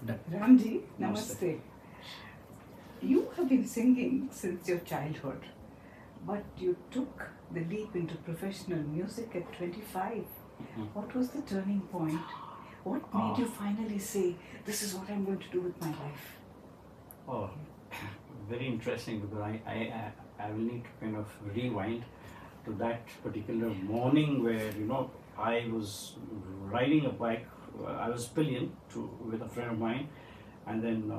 Ramji, Namaste. namaste. You have been singing since your childhood, but you took the leap into professional music at 25. What was the turning point? What made you finally say, this is what I'm going to do with my life? Oh, very interesting because I will need to kind of rewind to that particular morning where I was riding a bike. I was pillion with a friend of mine, and then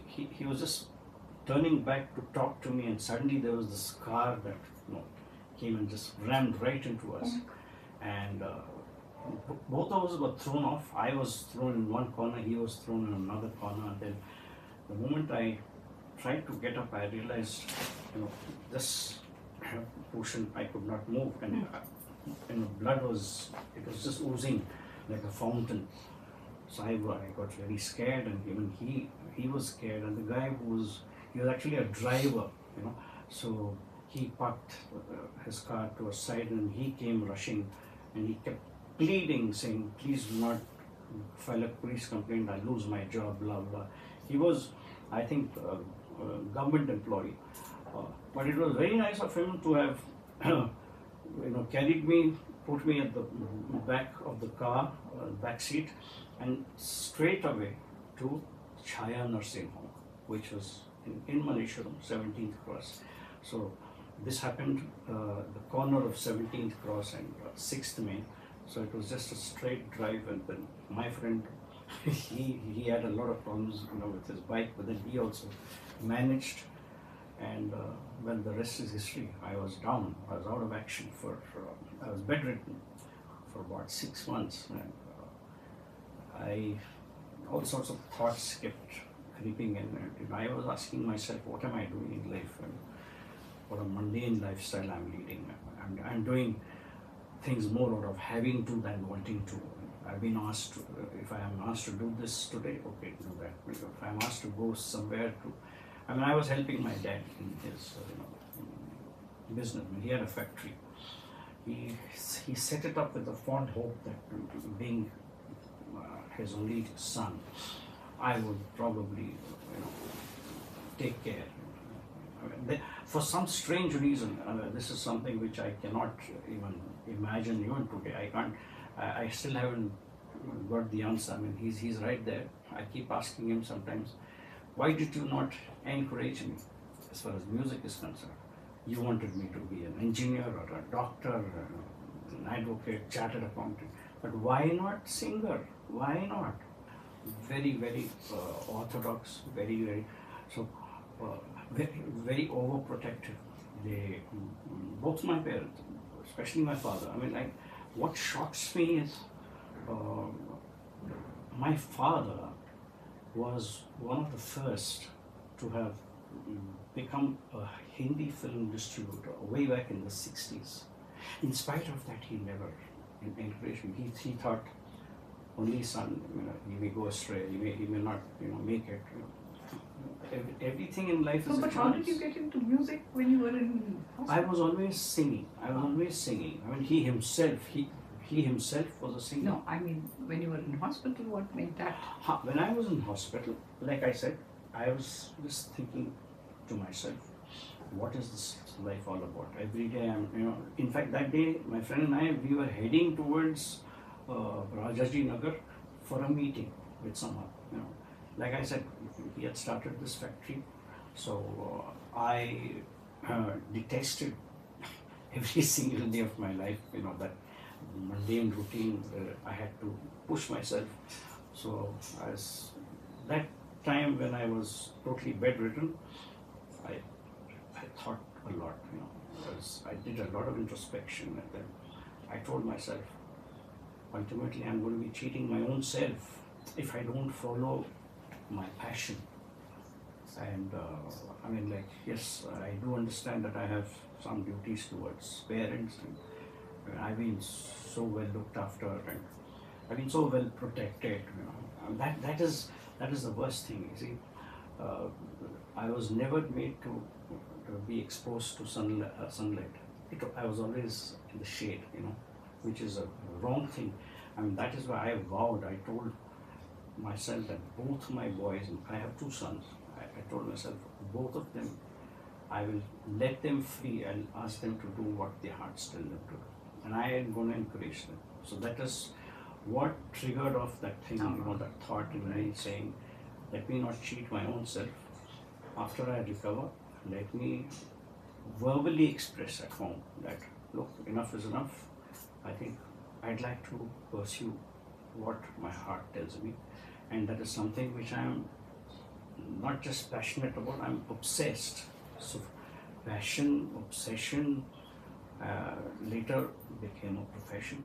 he was just turning back to talk to me, and suddenly there was this car that came and just rammed right into us, and both of us were thrown off. I was thrown in one corner, he was thrown in another corner, and then the moment I tried to get up, I realized, this portion I could not move, and blood was just oozing like a fountain. So I got very scared, and even he was scared, and the guy he was actually a driver, so he parked his car to a side, and he came rushing, and he kept pleading, saying, please do not file a police complaint, I'll lose my job, blah blah. He was, I think, a government employee, but it was very nice of him to have carried me, put me at the back of the car, back seat, and straight away to Chaya Nursing Home, which was in Malleshwaram, 17th Cross. So this happened the corner of 17th Cross and 6th Main. So it was just a straight drive, and then my friend, he had a lot of problems with his bike, but then he also managed, and well, the rest is history. I was down, I was out of action I was bedridden for about 6 months, and all sorts of thoughts kept creeping in, and I was asking myself, what am I doing in life, and what a mundane lifestyle I'm leading. I'm doing things more out of having to than wanting to. I've been asked, if I am asked to do this today, okay, do that. If I'm asked to go somewhere I was helping my dad in his business. He had a factory. He set it up with the fond hope that being his only son, I would probably take care. For some strange reason, this is something which I cannot even imagine even today. I still haven't got the answer. He's right there. I keep asking him sometimes, why did you not encourage me as far as music is concerned? You wanted me to be an engineer or a doctor, an advocate, chartered accountant, but why not singer? Why not? Very, very orthodox, very, very, so very, very overprotective. Both my parents, especially my father. What shocks me is my father was one of the first to have become a Hindi film distributor way back in the 60s. In spite of that, he never encouraged me. He thought, only son, he may go astray, he may not make it. Everything in life is a But chance. how did you get into music when you were in hospital? I was always singing. He himself was a singer. No, when you were in hospital, what made that? When I was in hospital, like I said, I was just thinking to myself, what is this life all about? Every day in fact, that day, my friend and I, we were heading towards Rajaji Nagar for a meeting with someone, Like I said, he had started this factory, so I detested every single day of my life, that mundane routine where I had to push myself. So as that time when I was totally bedridden, I thought a lot, I did a lot of introspection, and then I told myself, ultimately I'm going to be cheating my own self if I don't follow my passion. And yes, I do understand that I have some duties towards parents, and I've been so well looked after, and I've been so well protected. And that is the worst thing. You see, I was never made to be exposed to sunlight. I was always in the shade, which is a wrong thing. That is why I vowed. I told myself that both my boys, I have two sons, I told myself, both of them, I will let them free. I'll ask them to do what their hearts tell them to do. And I am going to encourage them. So that is what triggered off that thing, that thought in me saying, let me not cheat my own self. After I recover, let me verbally express at home that, look, enough is enough. I think I'd like to pursue what my heart tells me. And that is something which I am not just passionate about, I'm obsessed. So passion, obsession, later became a profession.